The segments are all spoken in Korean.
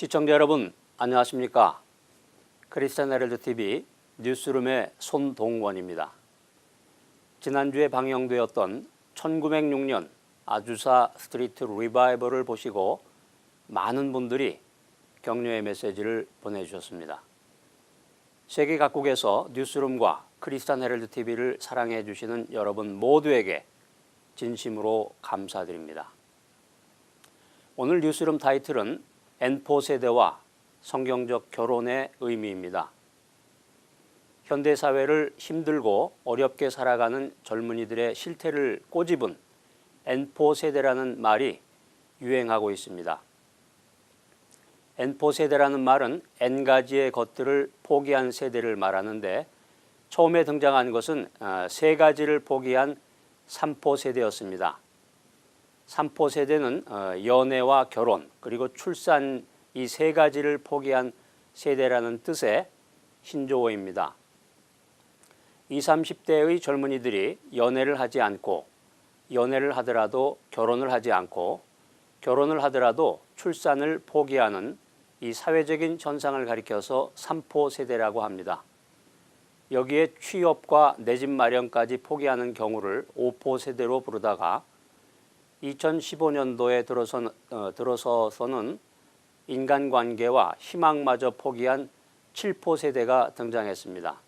시청자 여러분 안녕하십니까? 크리스찬 헤럴드 TV 뉴스룸의 손동원입니다. 지난주에 방영되었던 1906년 아주사 스트리트 리바이벌을 보시고 많은 분들이 격려의 메시지를 보내주셨습니다. 세계 각국에서 뉴스룸과 크리스찬 헤럴드 TV를 사랑해 주시는 여러분 모두에게 진심으로 감사드립니다. 오늘 뉴스룸 타이틀은 N4 세대와 성경적 결혼의 의미입니다. 현대사회를 힘들고 어렵게 살아가는 젊은이들의 실태를 꼬집은 N4 세대라는 말이 유행하고 있습니다. N4 세대라는 말은 N가지의 것들을 포기한 세대를 말하는데 처음에 등장한 것은 세 가지를 포기한 3포 세대였습니다. 3포 세대는 연애와 결혼 그리고 출산 이 세 가지를 포기한 세대라는 뜻의 신조어입니다. 20, 30대의 젊은이들이 연애를 하지 않고 연애를 하더라도 결혼을 하지 않고 결혼을 하더라도 출산을 포기하는 이 사회적인 현상을 가리켜서 3포 세대라고 합니다. 여기에 취업과 내 집 마련까지 포기하는 경우를 5포 세대로 부르다가 2015년도에 들어서서는 인간관계와 희망마저 포기한 7포 세대가 등장했습니다.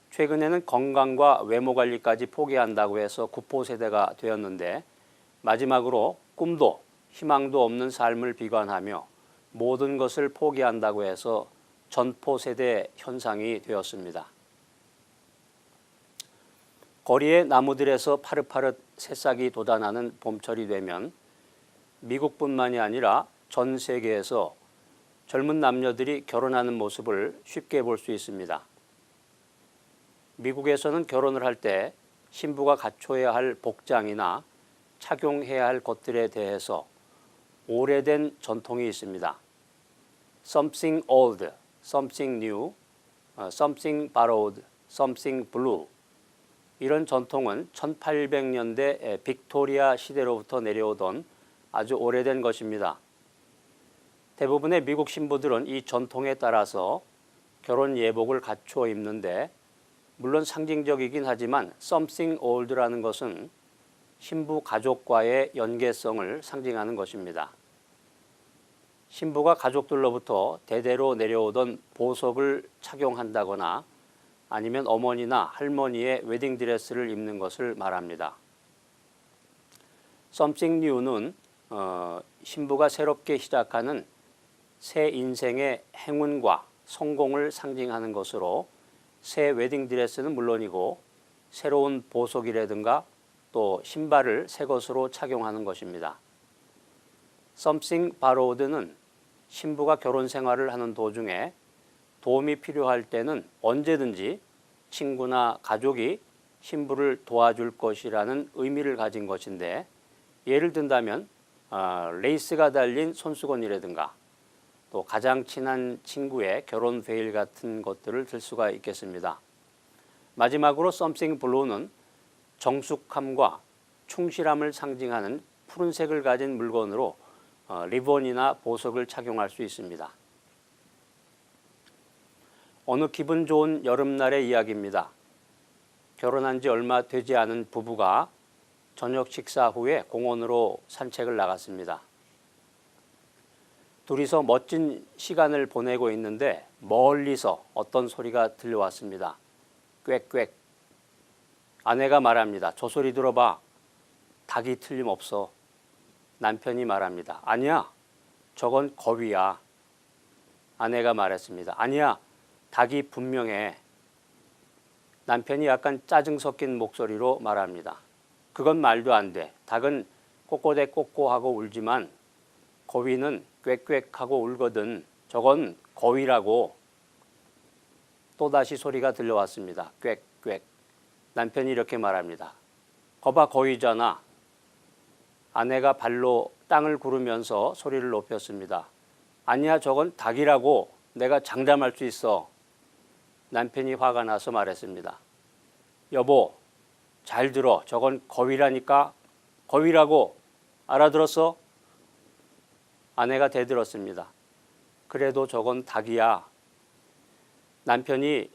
최근에는 건강과 외모관리까지 포기한다고 해서 9포 세대가 되었는데 마지막으로 꿈도 희망도 없는 삶을 비관하며 모든 것을 포기한다고 해서 전포 세대 현상이 되었습니다. 거리의 나무들에서 파릇파릇 새싹이 돋아나는 봄철이 되면 미국뿐만이 아니라 전 세계에서 젊은 남녀들이 결혼하는 모습을 쉽게 볼 수 있습니다. 미국에서는 결혼을 할 때 신부가 갖춰야 할 복장이나 착용해야 할 것들에 대해서 오래된 전통이 있습니다. Something old, something new, something borrowed, something blue. 이런 전통은 1800년대 빅토리아 시대로부터 내려오던 아주 오래된 것입니다. 대부분의 미국 신부들은 이 전통에 따라서 결혼 예복을 갖추어 입는데 물론 상징적이긴 하지만 something old라는 것은 신부 가족과의 연계성을 상징하는 것입니다. 신부가 가족들로부터 대대로 내려오던 보석을 착용한다거나 아니면 어머니나 할머니의 웨딩드레스를 입는 것을 말합니다. Something New는 신부가 새롭게 시작하는 새 인생의 행운과 성공을 상징하는 것으로 새 웨딩드레스는 물론이고 새로운 보석이라든가 또 신발을 새 것으로 착용하는 것입니다. Something Borrowed는 신부가 결혼 생활을 하는 도중에 도움이 필요할 때는 언제든지 친구나 가족이 신부를 도와줄 것이라는 의미를 가진 것인데 예를 든다면 레이스가 달린 손수건이라든가 또 가장 친한 친구의 결혼 베일 같은 것들을 들 수가 있겠습니다. 마지막으로 Something Blue는 정숙함과 충실함을 상징하는 푸른색을 가진 물건으로 리본이나 보석을 착용할 수 있습니다. 어느 기분 좋은 여름날의 이야기입니다. 결혼한 지 얼마 되지 않은 부부가 저녁 식사 후에 공원으로 산책을 나갔습니다. 둘이서 멋진 시간을 보내고 있는데 멀리서 어떤 소리가 들려왔습니다. 꽥꽥. 아내가 말합니다. 저 소리 들어봐. 닭이 틀림없어. 남편이 말합니다. 아니야. 저건 거위야. 아내가 말했습니다. 아니야. 닭이 분명해. 남편이 약간 짜증 섞인 목소리로 말합니다. 그건 말도 안 돼. 닭은 꼬꼬대 꼬꼬하고 울지만 거위는 꽥꽥하고 울거든. 저건 거위라고. 또다시 소리가 들려왔습니다. 꽥꽥. 남편이 이렇게 말합니다. 거봐 거위잖아. 아내가 발로 땅을 구르면서 소리를 높였습니다. 아니야 저건 닭이라고. 내가 장담할 수 있어. 남편이 화가 나서 말했습니다. 여보, 잘 들어. 저건 거위라니까. 거위라고. 알아들었어? 아내가 대들었습니다. 그래도 저건 닭이야. 남편이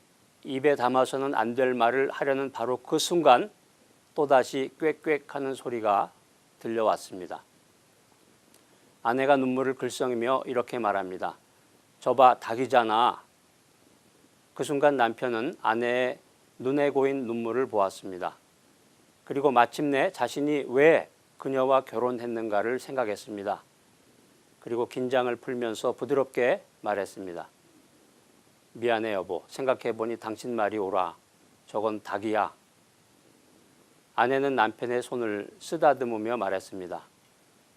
입에 담아서는 안 될 말을 하려는 바로 그 순간 또다시 꽥꽥 하는 소리가 들려왔습니다. 아내가 눈물을 글썽이며 이렇게 말합니다. 저봐, 닭이잖아. 그 순간 남편은 아내의 눈에 고인 눈물을 보았습니다. 그리고 마침내 자신이 왜 그녀와 결혼했는가를 생각했습니다. 그리고 긴장을 풀면서 부드럽게 말했습니다. 미안해 여보. 생각해보니 당신 말이 옳아. 저건 닭이야. 아내는 남편의 손을 쓰다듬으며 말했습니다.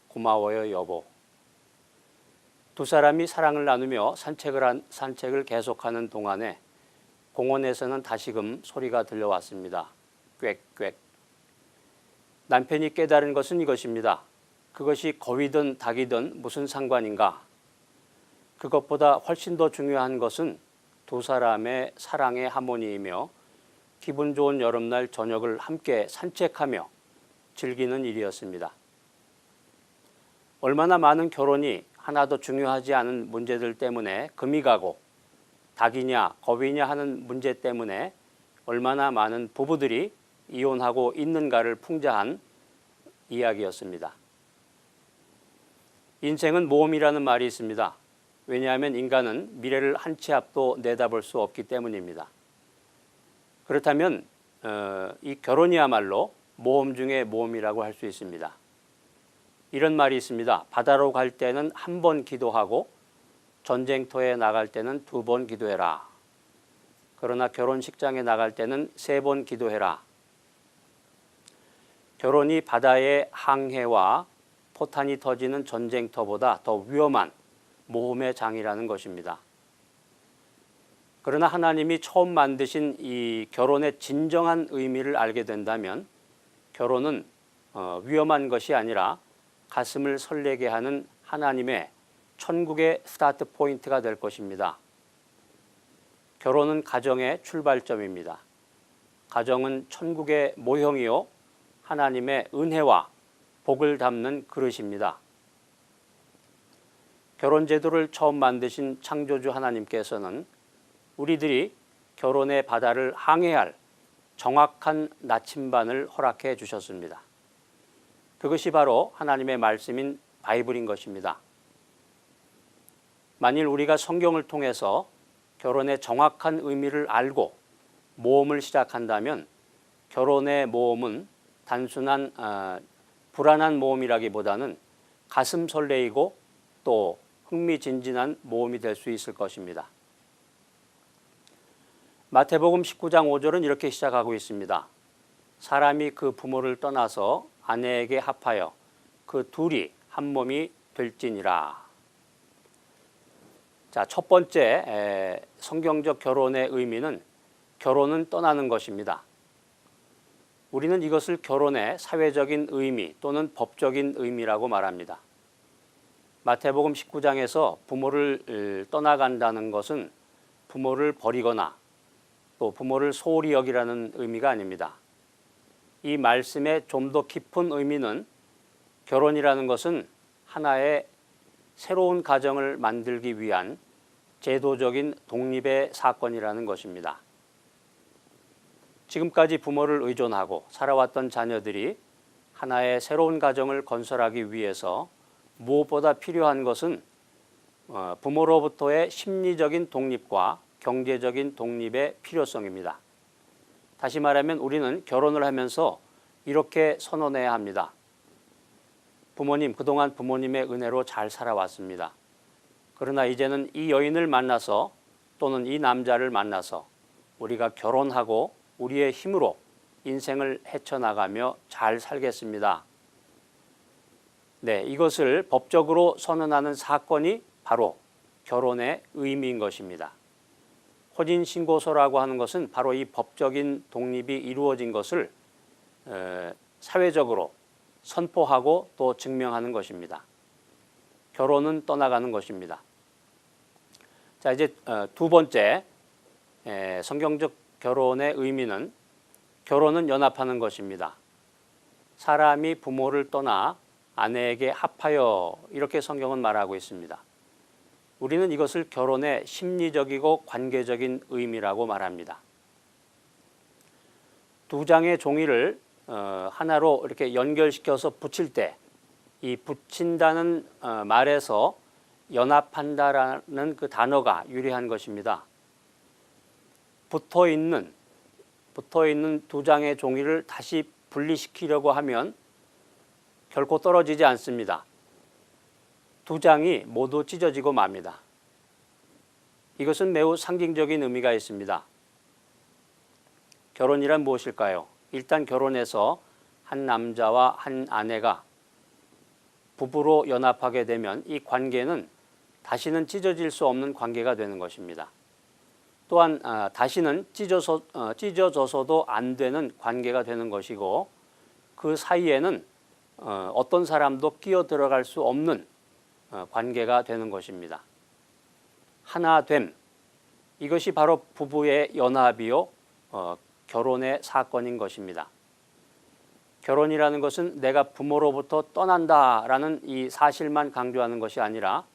고마워요 여보. 두 사람이 사랑을 나누며 산책을 계속하는 동안에 공원에서는 다시금 소리가 들려왔습니다. 꽥꽥. 남편이 깨달은 것은 이것입니다. 그것이 거위든 닭이든 무슨 상관인가? 그것보다 훨씬 더 중요한 것은 두 사람의 사랑의 하모니이며 기분 좋은 여름날 저녁을 함께 산책하며 즐기는 일이었습니다. 얼마나 많은 결혼이 하나도 중요하지 않은 문제들 때문에 금이 가고 닭이냐 거위냐 하는 문제 때문에 얼마나 많은 부부들이 이혼하고 있는가를 풍자한 이야기였습니다. 인생은 모험이라는 말이 있습니다. 왜냐하면 인간은 미래를 한 치 앞도 내다볼 수 없기 때문입니다. 그렇다면 이 결혼이야말로 모험 중에 모험이라고 할 수 있습니다. 이런 말이 있습니다. 바다로 갈 때는 한 번 기도하고 전쟁터에 나갈 때는 2번 기도해라. 그러나 결혼식장에 나갈 때는 3번 기도해라. 결혼이 바다의 항해와 포탄이 터지는 전쟁터보다 더 위험한 모험의 장이라는 것입니다. 그러나 하나님이 처음 만드신 이 결혼의 진정한 의미를 알게 된다면 결혼은 위험한 것이 아니라 가슴을 설레게 하는 하나님의 천국의 스타트 포인트가 될 것입니다. 결혼은 가정의 출발점입니다. 가정은 천국의 모형이요 하나님의 은혜와 복을 담는 그릇입니다. 결혼 제도를 처음 만드신 창조주 하나님께서는 우리들이 결혼의 바다를 항해할 정확한 나침반을 허락해 주셨습니다. 그것이 바로 하나님의 말씀인 바이블인 것입니다. 만일 우리가 성경을 통해서 결혼의 정확한 의미를 알고 모험을 시작한다면 결혼의 모험은 단순한 불안한 모험이라기보다는 가슴 설레이고 또 흥미진진한 모험이 될 수 있을 것입니다. 마태복음 19장 5절은 이렇게 시작하고 있습니다. 사람이 그 부모를 떠나서 아내에게 합하여 그 둘이 한 몸이 될지니라. 자, 첫 번째 성경적 결혼의 의미는 결혼은 떠나는 것입니다. 우리는 이것을 결혼의 사회적인 의미 또는 법적인 의미라고 말합니다. 마태복음 19장에서 부모를 떠나간다는 것은 부모를 버리거나 또 부모를 소홀히 여기라는 의미가 아닙니다. 이 말씀의 좀 더 깊은 의미는 결혼이라는 것은 하나의 새로운 가정을 만들기 위한 제도적인 독립의 사건이라는 것입니다. 지금까지 부모를 의존하고 살아왔던 자녀들이 하나의 새로운 가정을 건설하기 위해서 무엇보다 필요한 것은 부모로부터의 심리적인 독립과 경제적인 독립의 필요성입니다. 다시 말하면 우리는 결혼을 하면서 이렇게 선언해야 합니다. 부모님, 그동안 부모님의 은혜로 잘 살아왔습니다. 그러나 이제는 이 여인을 만나서 또는 이 남자를 만나서 우리가 결혼하고 우리의 힘으로 인생을 헤쳐나가며 잘 살겠습니다. 네, 이것을 법적으로 선언하는 사건이 바로 결혼의 의미인 것입니다. 혼인신고서라고 하는 것은 바로 이 법적인 독립이 이루어진 것을 사회적으로 선포하고 또 증명하는 것입니다. 결혼은 떠나가는 것입니다. 자, 이제 두 번째 성경적 결혼의 의미는 결혼은 연합하는 것입니다. 사람이 부모를 떠나 아내에게 합하여 이렇게 성경은 말하고 있습니다. 우리는 이것을 결혼의 심리적이고 관계적인 의미라고 말합니다. 두 장의 종이를 하나로 이렇게 연결시켜서 붙일 때 이 붙인다는 말에서 연합한다라는 그 단어가 유리한 것입니다. 붙어 있는 두 장의 종이를 다시 분리시키려고 하면 결코 떨어지지 않습니다. 두 장이 모두 찢어지고 맙니다. 이것은 매우 상징적인 의미가 있습니다. 결혼이란 무엇일까요? 일단 결혼해서 한 남자와 한 아내가 부부로 연합하게 되면 이 관계는 다시는 찢어질 수 없는 관계가 되는 것입니다. 또한 다시는 찢어져서도 안 되는 관계가 되는 것이고 그 사이에는 어떤 사람도 끼어 들어갈 수 없는 관계가 되는 것입니다. 하나됨, 이것이 바로 부부의 연합이요 결혼의 사건인 것입니다. 결혼이라는 것은 내가 부모로부터 떠난다라는 이 사실만 강조하는 것이 아니라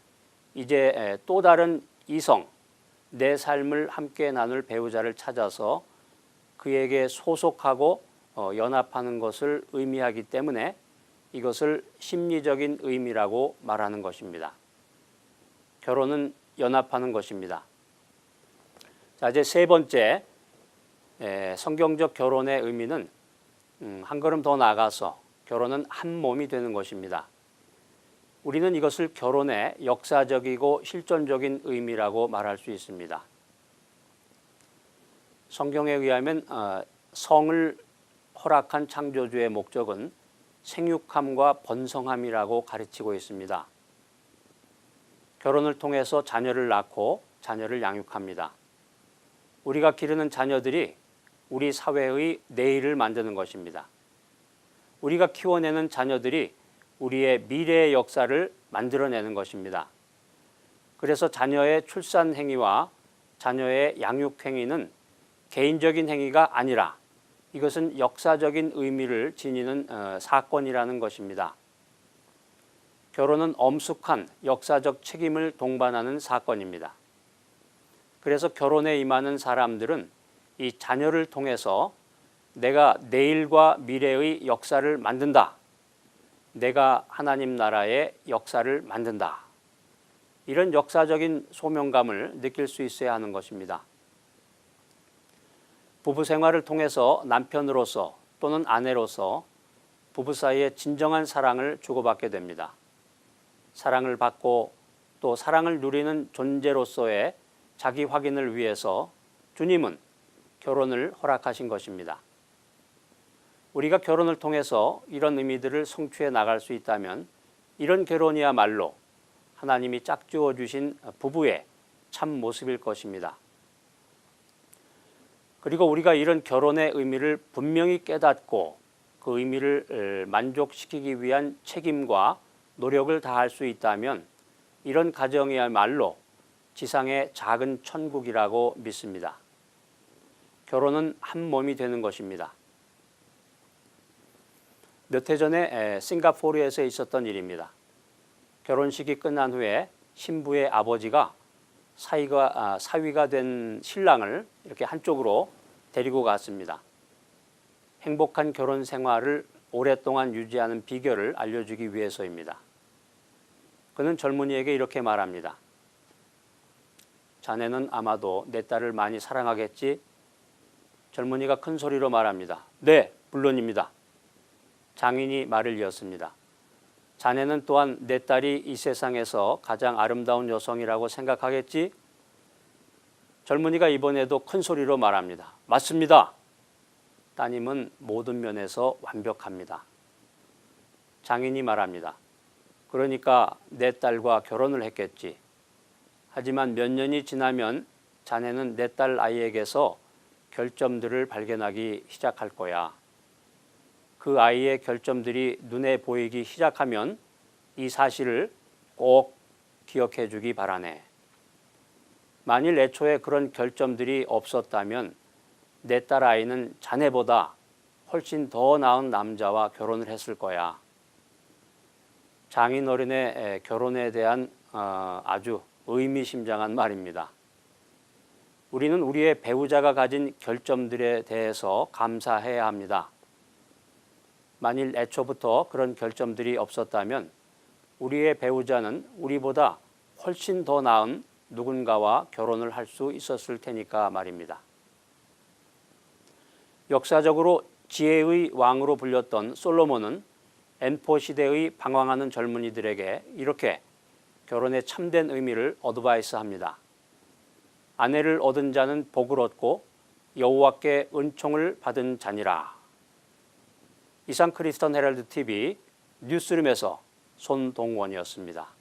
이제 또 다른 이성, 내 삶을 함께 나눌 배우자를 찾아서 그에게 소속하고 연합하는 것을 의미하기 때문에 이것을 심리적인 의미라고 말하는 것입니다. 결혼은 연합하는 것입니다. 자, 이제 세 번째 성경적 결혼의 의미는 한 걸음 더 나아가서 결혼은 한 몸이 되는 것입니다. 우리는 이것을 결혼의 역사적이고 실존적인 의미라고 말할 수 있습니다. 성경에 의하면 성을 허락한 창조주의 목적은 생육함과 번성함이라고 가르치고 있습니다. 결혼을 통해서 자녀를 낳고 자녀를 양육합니다. 우리가 기르는 자녀들이 우리 사회의 내일을 만드는 것입니다. 우리가 키워내는 자녀들이 우리의 미래의 역사를 만들어내는 것입니다. 그래서 자녀의 출산 행위와 자녀의 양육 행위는 개인적인 행위가 아니라 이것은 역사적인 의미를 지니는 사건이라는 것입니다. 결혼은 엄숙한 역사적 책임을 동반하는 사건입니다. 그래서 결혼에 임하는 사람들은 이 자녀를 통해서 내가 내일과 미래의 역사를 만든다. 내가 하나님 나라의 역사를 만든다. 이런 역사적인 소명감을 느낄 수 있어야 하는 것입니다. 부부 생활을 통해서 남편으로서 또는 아내로서 부부 사이에 진정한 사랑을 주고받게 됩니다. 사랑을 받고 또 사랑을 누리는 존재로서의 자기 확인을 위해서 주님은 결혼을 허락하신 것입니다. 우리가 결혼을 통해서 이런 의미들을 성취해 나갈 수 있다면 이런 결혼이야말로 하나님이 짝지어 주신 부부의 참 모습일 것입니다. 그리고 우리가 이런 결혼의 의미를 분명히 깨닫고 그 의미를 만족시키기 위한 책임과 노력을 다할 수 있다면 이런 가정이야말로 지상의 작은 천국이라고 믿습니다. 결혼은 한 몸이 되는 것입니다. 몇 해 전에 싱가포르에서 있었던 일입니다. 결혼식이 끝난 후에 신부의 아버지가 사위가 된 신랑을 이렇게 한쪽으로 데리고 갔습니다. 행복한 결혼 생활을 오랫동안 유지하는 비결을 알려주기 위해서입니다. 그는 젊은이에게 이렇게 말합니다. 자네는 아마도 내 딸을 많이 사랑하겠지? 젊은이가 큰 소리로 말합니다. 네, 물론입니다. 장인이 말을 이었습니다. 자네는 또한 내 딸이 이 세상에서 가장 아름다운 여성이라고 생각하겠지? 젊은이가 이번에도 큰 소리로 말합니다. 맞습니다. 따님은 모든 면에서 완벽합니다. 장인이 말합니다. 그러니까 내 딸과 결혼을 했겠지. 하지만 몇 년이 지나면 자네는 내 딸 아이에게서 결점들을 발견하기 시작할 거야. 그 아이의 결점들이 눈에 보이기 시작하면 이 사실을 꼭 기억해 주기 바라네. 만일 애초에 그런 결점들이 없었다면 내 딸 아이는 자네보다 훨씬 더 나은 남자와 결혼을 했을 거야. 장인어른의 결혼에 대한 아주 의미심장한 말입니다. 우리는 우리의 배우자가 가진 결점들에 대해서 감사해야 합니다. 만일 애초부터 그런 결점들이 없었다면 우리의 배우자는 우리보다 훨씬 더 나은 누군가와 결혼을 할 수 있었을 테니까 말입니다. 역사적으로 지혜의 왕으로 불렸던 솔로몬은 엔포 시대의 방황하는 젊은이들에게 이렇게 결혼의 참된 의미를 어드바이스합니다. 아내를 얻은 자는 복을 얻고 여호와께 은총을 받은 자니라. 이상 크리스턴 헤럴드 TV 뉴스룸에서 손동원이었습니다.